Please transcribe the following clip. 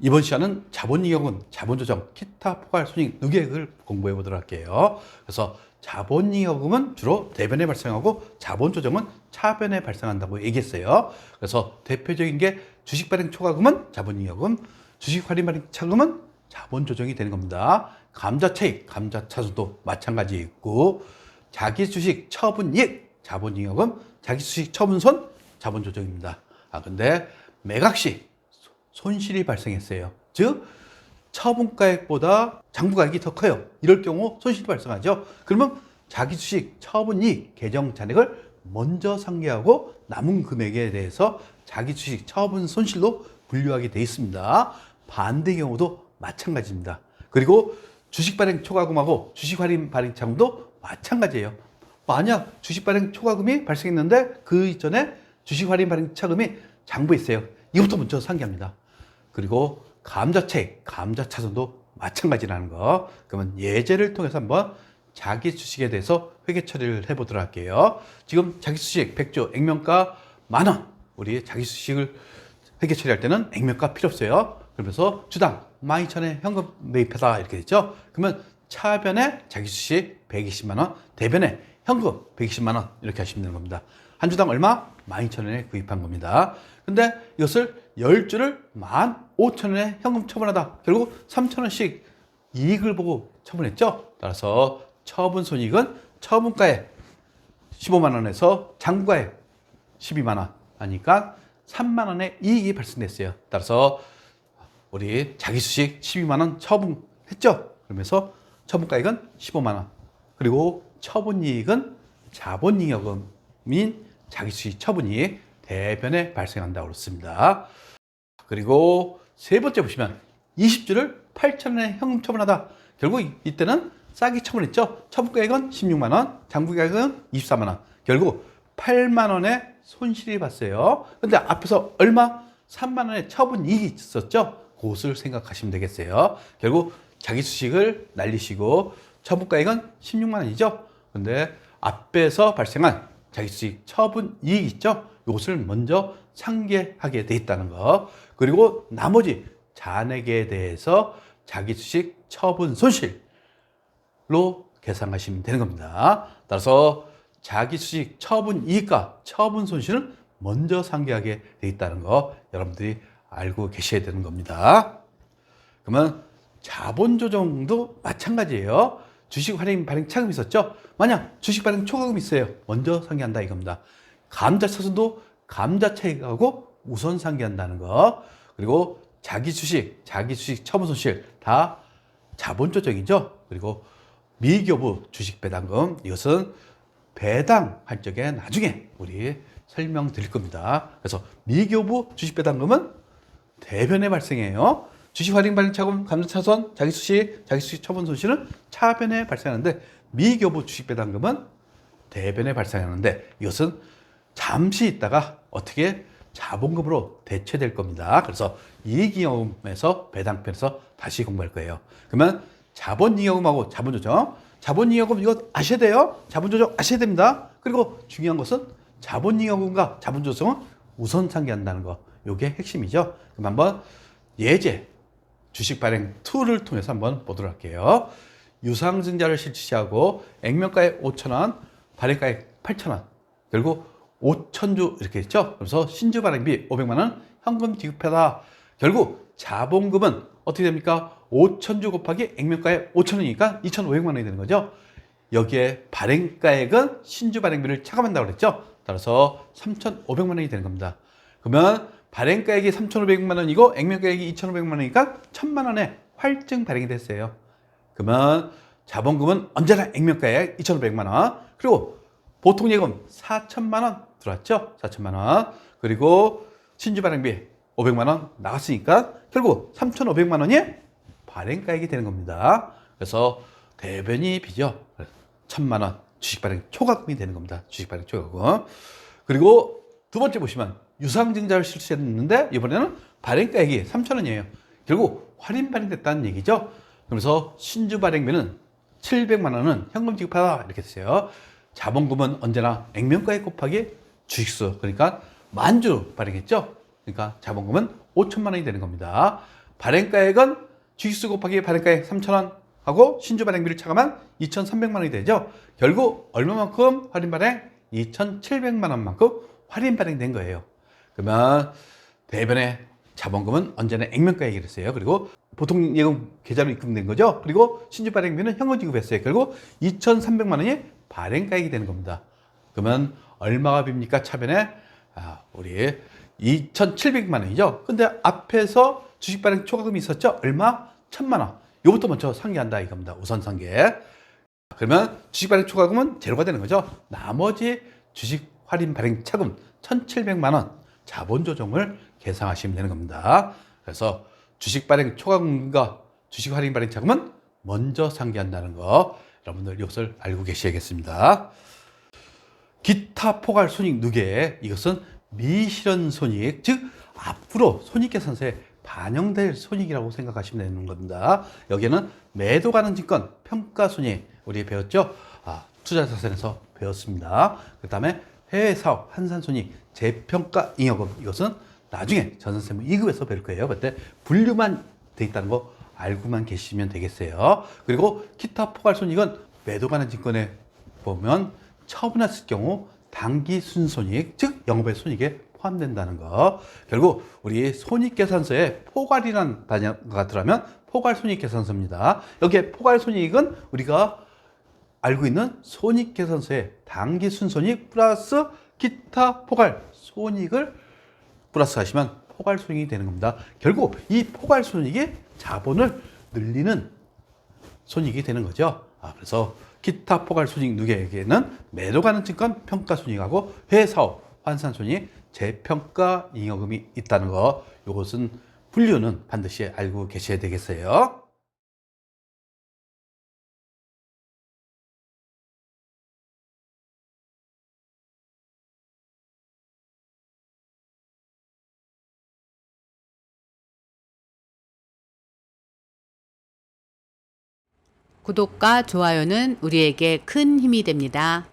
이번 시간은 자본잉여금, 자본조정, 기타 포괄손익 누계획을 공부해 보도록 할게요. 그래서 자본잉여금은 주로 대변에 발생하고 자본조정은 차변에 발생한다고 얘기했어요. 그래서 대표적인 게 주식발행 초과금은 자본잉여금, 주식할인 차금은 자본조정이 되는 겁니다. 감자차익, 감자차수도 마찬가지 있고, 자기주식 처분이익, 자본잉여금, 자기주식 처분손, 자본조정입니다. 근데 매각시 손실이 발생했어요. 즉 처분가액보다 장부가액이 더 커요. 이럴 경우 손실이 발생하죠. 그러면 자기 주식 처분이익 계정 잔액을 먼저 상계하고 남은 금액에 대해서 자기 주식 처분 손실로 분류하게 되어 있습니다. 반대 경우도 마찬가지입니다. 그리고 주식 발행 초과금하고 주식 할인 발행 차금도 마찬가지예요. 만약 주식 발행 초과금이 발생했는데 그 이전에 주식 할인 발행 차금이 장부에 있어요. 이것부터 먼저 상기합니다. 그리고 감자차익, 감자차손도 마찬가지라는 거. 그러면 예제를 통해서 한번 자기 주식에 대해서 회계 처리를 해보도록 할게요. 지금 자기 주식 100조 액면가 10,000원. 우리 자기 주식을 회계 처리할 때는 액면가 필요 없어요. 그러면서 주당 12,000원에 현금 매입하다 이렇게 됐죠. 그러면 차변에 자기 주식 120만 원, 대변에 현금 120만 원 이렇게 하시면 되는 겁니다. 한 주당 얼마? 12,000원에 구입한 겁니다. 근데 이것을 10주를 15,000원에 현금 처분하다. 결국 3,000원씩 이익을 보고 처분했죠. 따라서 처분 손익은 처분가액 15만 원에서 장부가액 12만 원 하니까 3만 원의 이익이 발생됐어요. 따라서 우리 자기 주식 12만 원 처분했죠. 그러면서 처분가액은 15만 원. 그리고 처분이익은 자본잉여금인 자기 주식 처분이익 대변에 발생한다고 그렇습니다. 그리고 세 번째 보시면 20주를 8,000원에 현금 처분하다. 결국 이때는 싸게 처분했죠. 처분가액은 16만 원, 장부가액은 24만 원. 결국 8만 원의 손실이 봤어요. 근데 앞에서 얼마? 3만 원의 처분이익이 있었죠. 그것을 생각하시면 되겠어요. 결국 자기 주식을 날리시고 처분가액은 16만 원이죠. 근데 앞에서 발생한 자기 주식 처분이익 있죠. 이것을 먼저 상계하게 돼 있다는 거. 그리고 나머지 잔액에 대해서 자기 주식 처분 손실로 계산하시면 되는 겁니다. 따라서 자기 주식 처분 이익과 처분 손실은 먼저 상계하게 돼 있다는 거 여러분들이 알고 계셔야 되는 겁니다. 그러면 자본 조정도 마찬가지예요. 주식 할인 발행 차금이 있었죠. 만약 주식 발행 초과금이 있어요. 먼저 상계한다 이겁니다. 감자차손도 감자차익하고 우선 상계한다는 거. 그리고 자기 주식 처분 손실 다 자본 조정이죠. 그리고 미교부 주식 배당금 이것은 배당할 적에 나중에 우리 설명드릴 겁니다. 그래서 미교부 주식 배당금은 대변에 발생해요. 주식 할인 발행 차금 감자차손 자기 주식 처분 손실은 차변에 발생하는데 미교부 주식 배당금은 대변에 발생하는데 이것은 잠시 있다가 어떻게 자본금으로 대체될 겁니다. 그래서 이익잉여금에서 배당편에서 다시 공부할 거예요. 그러면 자본잉여금하고 자본조정. 자본잉여금 이거 아셔야 돼요. 자본조정 아셔야 됩니다. 그리고 중요한 것은 자본잉여금과 자본조정은 우선 상계한다는 거. 이게 핵심이죠. 그럼 한번 예제 주식 발행 2를 통해서 한번 보도록 할게요. 유상증자를 실시하고 액면가액 5,000원, 발행가액 8,000원. 결국 5,000주 이렇게 했죠. 그래서 신주 발행비 500만 원 현금 지급하다. 결국 자본금은 어떻게 됩니까? 5,000주 곱하기 액면가액 5,000원이니까 2,500만 원이 되는 거죠. 여기에 발행가액은 신주 발행비를 차감한다고 그랬죠. 따라서 3,500만 원이 되는 겁니다. 그러면 발행가액이 3,500만 원이고 액면가액이 2,500만 원이니까 1,000만 원의 활증 발행이 됐어요. 그러면 자본금은 언제나 액면가액 2,500만 원. 그리고 보통 예금 4천만 원 들어왔죠? 4천만 원. 그리고 신주 발행비 500만 원 나갔으니까 결국 3,500만 원이 발행가액이 되는 겁니다. 그래서 대변이 비죠. 1,000만 원 주식 발행 초과금이 되는 겁니다. 주식 발행 초과금. 그리고 두 번째 보시면 유상증자를 실시했는데 이번에는 발행가액이 3,000원이에요. 결국 할인 발행됐다는 얘기죠. 그러면서 신주 발행비는 700만 원은 현금 지급하다 이렇게 됐어요. 자본금은 언제나 액면가액 곱하기 주식수. 그러니까 10,000주 발행했죠. 그러니까 자본금은 5,000만 원이 되는 겁니다. 발행가액은 주식수 곱하기 발행가액 3,000원 하고 신주 발행비를 차감한 2,300만 원이 되죠. 결국 얼마만큼 할인 발행? 2,700만 원만큼 할인 발행된 거예요. 그러면 대변의 자본금은 언제나 액면가액이 됐어요. 그리고 보통 예금 계좌로 입금된 거죠. 그리고 신주 발행비는 현금 지급했어요. 결국 2,300만 원이 발행가액이 되는 겁니다. 그러면 얼마가 빕니까? 차변에 우리 2,700만 원이죠. 근데 앞에서 주식 발행 초과금이 있었죠? 얼마? 1,000만 원. 이것도 먼저 상기한다 이겁니다. 우선 상계. 그러면 주식 발행 초과금은 제로가 되는 거죠. 나머지 주식 할인 발행 차금 1,700만 원 자본 조정을 계상하시면 되는 겁니다. 그래서 주식 발행 초과금과 주식 할인 발행 차금은 먼저 상기한다는 거 여러분들 이것을 알고 계셔야겠습니다. 기타 포괄 손익 누계, 이것은 미실현 손익, 즉 앞으로 손익계산서에 반영될 손익이라고 생각하시면 되는 겁니다. 여기에는 매도 가능 증권 평가 손익 우리 배웠죠? 투자자산에서 배웠습니다. 그 다음에 해외 사업 환산 손익 재평가 잉여금, 이것은 나중에 전산세무 2급에서 배울 거예요. 그때 분류만 돼 있다는 거 알고만 계시면 되겠어요. 그리고 기타 포괄 손익은 매도 가능 증권에 보면 처분했을 경우 당기 순손익, 즉 영업외 손익에 포함된다는 거. 결국 우리 손익계산서에 포괄이라는 단어가 들어가면 포괄손익계산서입니다. 여기에 포괄손익은 우리가 알고 있는 손익계산서에 당기 순손익 플러스 기타 포괄 손익을 플러스 하시면 포괄손익이 되는 겁니다. 결국 이 포괄손익이 자본을 늘리는 손익이 되는 거죠. 그래서 기타 포괄손익 누계에게는 매도 가능 증권 평가손익하고 해외사업 환산손익 재평가 잉여금이 있다는 거, 이것은 분류는 반드시 알고 계셔야 되겠어요. 구독과 좋아요는 우리에게 큰 힘이 됩니다.